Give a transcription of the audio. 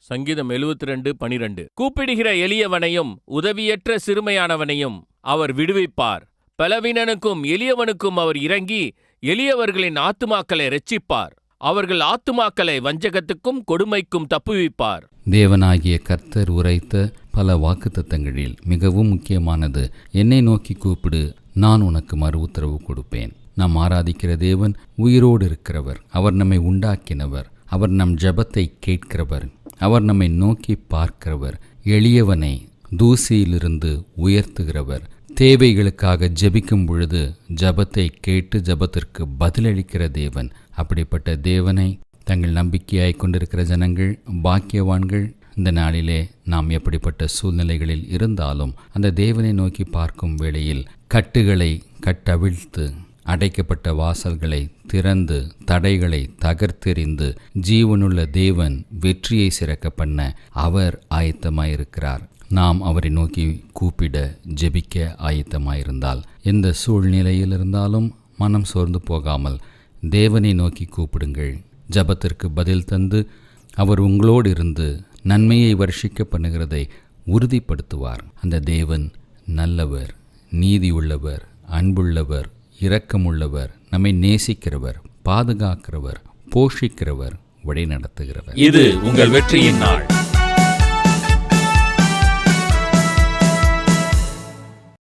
சங்கீதம் 72:12. கூப்பிடுகிற எளியவனையும் உதவியற்ற சிறுமையானவனையும் அவர் விடுவிப்பார். பலவீனனுக்கும் எளியவனுக்கும் அவர் இறங்கி எளியவர்களின் ஆத்துமாக்களை இரட்சிப்பார். அவர்கள் ஆத்துமாக்களை வஞ்சகத்துக்கும் கொடுமைக்கும் தப்புவிப்பார். தேவனாகிய கர்த்தர் உரைத்த பல வாக்குத்தத்தங்களில் மிகவும் முக்கியமானது, என்னை நோக்கி கூப்பிடு, நான் உனக்கு மறு உத்தரவு கொடுப்பேன். நாம் ஆராதிக்கிற தேவன் உயிரோடு இருக்கிறவர். அவர் நம்மை உண்டாக்கினவர். அவர் நம் ஜெபத்தை கேட்கிறவர். அவர் நம்மை நோக்கி பார்க்கிறவர். எளியவனை தூசியிலிருந்து உயர்த்துகிறவர். தேவைகளுக்காக ஜெபிக்கும் பொழுது ஜெபத்தை கேட்டு ஜெபத்திற்கு பதிலளிக்கிற தேவன். அப்படிப்பட்ட தேவனை தங்கள் நம்பிக்கையாய் கொண்டிருக்கிற ஜனங்கள் பாக்கியவான்கள். இந்த நாளிலே நாம் எப்படிப்பட்ட சூழ்நிலைகளில் இருந்தாலும் அந்த தேவனை நோக்கி பார்க்கும் வேளையில் கட்டுகளை கட்டவிழ்த்து, அடைக்கப்பட்ட வாசல்களை திறந்து, தடைகளை தகர்த்தெறிந்து, ஜீவனுள்ள தேவன் வெற்றியை சிறக்க பண்ண அவர் ஆயத்தமாயிருக்கிறார். நாம் அவரை நோக்கி கூப்பிட ஜெபிக்க ஆயத்தமாயிருந்தால், எந்த சூழ்நிலையில் இருந்தாலும் மனம் சோர்ந்து போகாமல் தேவனை நோக்கி கூப்பிடுங்கள். ஜெபத்திற்கு பதில் தந்து அவர் உங்களோடு இருந்து நன்மையை வருஷிக்க பண்ணுகிறதை உறுதிப்படுத்துவார். அந்த தேவன் நல்லவர், நீதியுள்ளவர், அன்புள்ளவர், இரக்கமுள்ளவர், நம்மை நேசிக்கிறவர், பாதுகாக்கிறவர், போஷிக்கிறவர், வழி நடத்துகிறவர். இது உங்கள் வெற்றியின் நாள்.